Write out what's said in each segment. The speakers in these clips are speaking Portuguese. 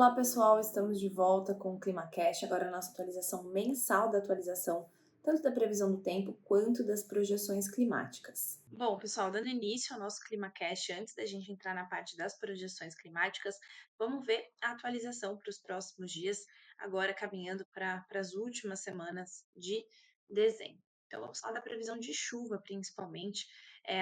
Olá pessoal, estamos de volta com o ClimaCast, agora a nossa atualização mensal da atualização, tanto da previsão do tempo quanto das projeções climáticas. Bom, pessoal, dando início ao nosso ClimaCast, antes da gente entrar na parte das projeções climáticas, vamos ver a atualização para os próximos dias, agora caminhando para as últimas semanas de dezembro. Então, vamos falar da previsão de chuva, principalmente,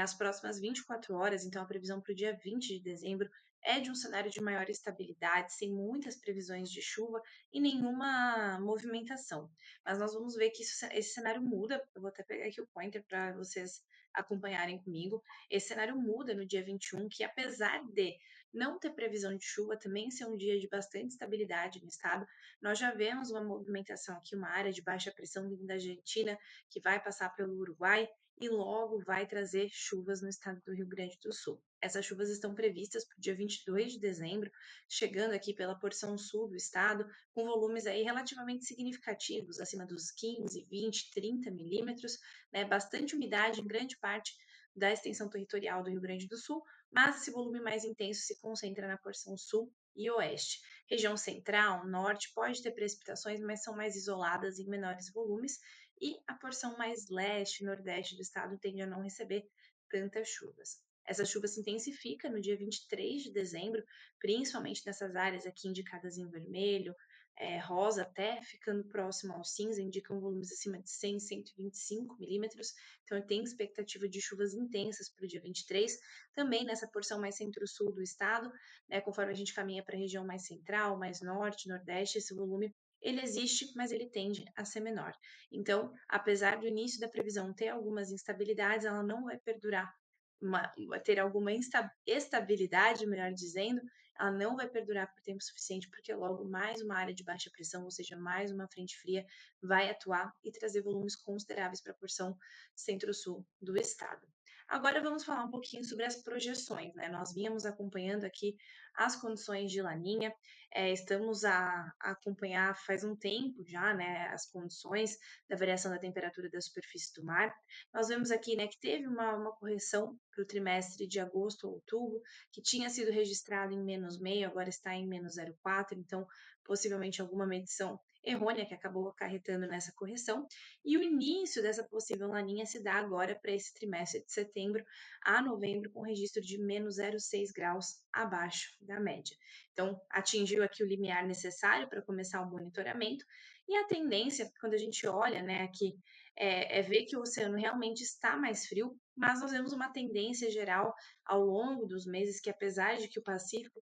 as próximas 24 horas. Então, a previsão para o dia 20 de dezembro é de um cenário de maior estabilidade, sem muitas previsões de chuva e nenhuma movimentação. Mas nós vamos ver que esse cenário muda. Eu vou até pegar aqui o pointer para vocês acompanharem comigo. Esse cenário muda no dia 21, que apesar de não ter previsão de chuva, também ser um dia de bastante estabilidade no estado, nós já vemos uma movimentação aqui, uma área de baixa pressão vindo da Argentina, que vai passar pelo Uruguai e logo vai trazer chuvas no estado do Rio Grande do Sul. Essas chuvas estão previstas para o dia 22 de dezembro, chegando aqui pela porção sul do estado, com volumes aí relativamente significativos, acima dos 15, 20, 30 milímetros, né, bastante umidade em grande parte da extensão territorial do Rio Grande do Sul, mas esse volume mais intenso se concentra na porção sul e oeste. Região central, norte, pode ter precipitações, mas são mais isoladas em menores volumes, e a porção mais leste e nordeste do estado tende a não receber tantas chuvas. Essa chuva se intensifica no dia 23 de dezembro, principalmente nessas áreas aqui indicadas em vermelho, rosa até, ficando próximo ao cinza, indicam volumes acima de 100, 125 milímetros. Então, tem expectativa de chuvas intensas para o dia 23, também nessa porção mais centro-sul do estado, né, conforme a gente caminha para a região mais central, mais norte, nordeste, esse volume ele existe, mas ele tende a ser menor. Então, apesar do início da previsão ter algumas instabilidades, ela não vai perdurar, vai ter alguma estabilidade, melhor dizendo, ela não vai perdurar por tempo suficiente, porque logo mais uma área de baixa pressão, ou seja, mais uma frente fria, vai atuar e trazer volumes consideráveis para a porção centro-sul do estado. Agora vamos falar um pouquinho sobre as projeções, né? Nós vínhamos acompanhando aqui as condições de laninha, estamos a acompanhar faz um tempo já, né, as condições da variação da temperatura da superfície do mar. Nós vemos aqui, né, que teve uma correção para o trimestre de agosto a outubro, que tinha sido registrado em -0,5, agora está em -0,4, então possivelmente alguma medição errônea que acabou acarretando nessa correção. E o início dessa possível laninha se dá agora para esse trimestre de setembro a novembro, com registro de -0,6 graus abaixo da média. Então, atingiu aqui o limiar necessário para começar o monitoramento, e a tendência, quando a gente olha, né, aqui, é ver que o oceano realmente está mais frio, mas nós vemos uma tendência geral ao longo dos meses que, apesar de que o Pacífico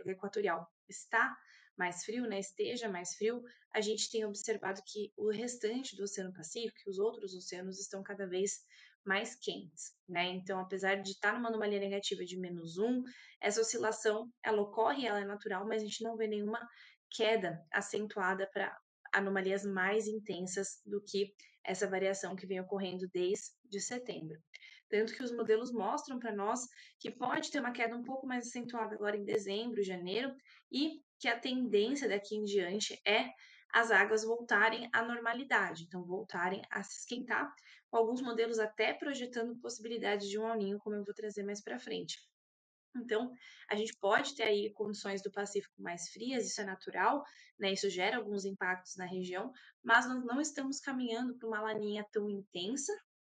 Equatorial está mais frio, né, esteja mais frio, a gente tem observado que o restante do Oceano Pacífico e os outros oceanos estão cada vez mais quentes, né? Então, apesar de estar numa anomalia negativa de -1, essa oscilação, ela ocorre, ela é natural, mas a gente não vê nenhuma queda acentuada para anomalias mais intensas do que essa variação que vem ocorrendo desde setembro. Tanto que os modelos mostram para nós que pode ter uma queda um pouco mais acentuada agora em dezembro, janeiro, e que a tendência daqui em diante é as águas voltarem à normalidade, então voltarem a se esquentar, com alguns modelos até projetando possibilidade de um El Niño, como eu vou trazer mais para frente. Então, a gente pode ter aí condições do Pacífico mais frias, isso é natural, né? Isso gera alguns impactos na região, mas nós não estamos caminhando para uma laninha tão intensa,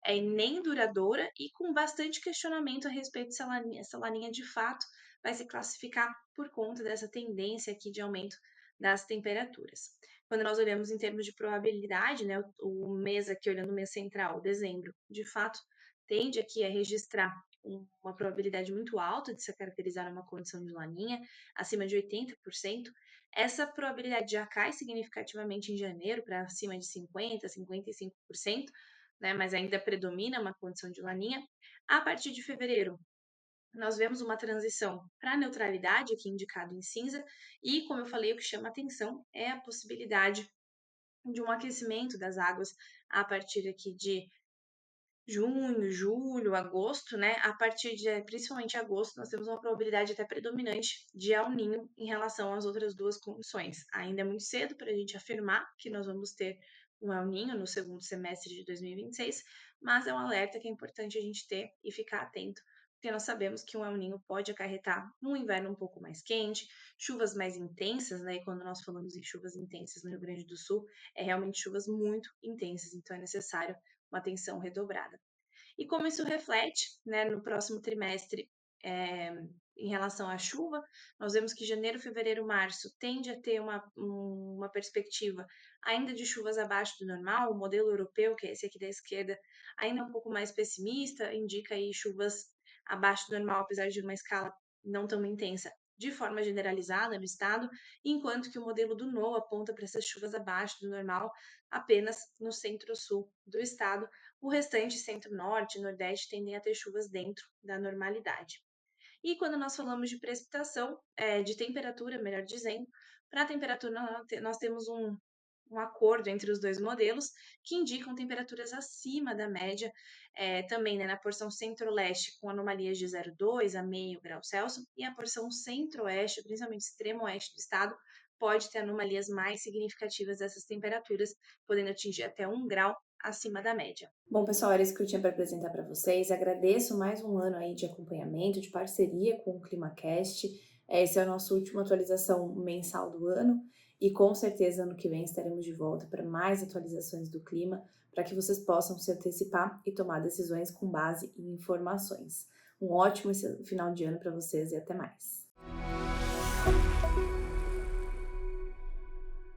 nem duradoura e com bastante questionamento a respeito se essa laninha de fato vai se classificar por conta dessa tendência aqui de aumento das temperaturas. Quando nós olhamos em termos de probabilidade, né, o mês aqui, olhando o mês central, dezembro, de fato, tende aqui a registrar uma probabilidade muito alta de se caracterizar uma condição de laninha, acima de 80%. Essa probabilidade já cai significativamente em janeiro, para acima de 50%, 55%, né, mas ainda predomina uma condição de laninha. A partir de fevereiro, nós vemos uma transição para a neutralidade, aqui indicado em cinza, e, como eu falei, o que chama atenção é a possibilidade de um aquecimento das águas a partir aqui de junho, julho, agosto, né? A partir de principalmente agosto, nós temos uma probabilidade até predominante de El Niño em relação às outras duas condições. Ainda é muito cedo para a gente afirmar que nós vamos ter um El Niño no segundo semestre de 2026, mas é um alerta que é importante a gente ter e ficar atento porque nós sabemos que um El Niño pode acarretar um inverno um pouco mais quente, chuvas mais intensas, né? E quando nós falamos em chuvas intensas no Rio Grande do Sul, é realmente chuvas muito intensas, então é necessário uma atenção redobrada. E como isso reflete, né, no próximo trimestre, em relação à chuva, nós vemos que janeiro, fevereiro, março tende a ter uma perspectiva ainda de chuvas abaixo do normal. O modelo europeu, que é esse aqui da esquerda, ainda é um pouco mais pessimista, indica aí chuvas abaixo do normal, apesar de uma escala não tão intensa, de forma generalizada no estado, enquanto que o modelo do NOAA aponta para essas chuvas abaixo do normal apenas no centro-sul do estado. O restante, centro-norte e nordeste, tendem a ter chuvas dentro da normalidade. E quando nós falamos de precipitação, de temperatura, melhor dizendo, para a temperatura nós temos um acordo entre os dois modelos que indicam temperaturas acima da média, também, né, na porção centro-leste com anomalias de 0,2 a meio grau Celsius, e a porção centro-oeste, principalmente extremo-oeste do estado, pode ter anomalias mais significativas dessas temperaturas, podendo atingir até 1 grau acima da média. Bom, pessoal, era isso que eu tinha para apresentar para vocês. Agradeço mais um ano aí de acompanhamento, de parceria com o ClimaCast. Essa é a nossa última atualização mensal do ano e com certeza ano que vem estaremos de volta para mais atualizações do clima, para que vocês possam se antecipar e tomar decisões com base em informações. Um ótimo final de ano para vocês e até mais.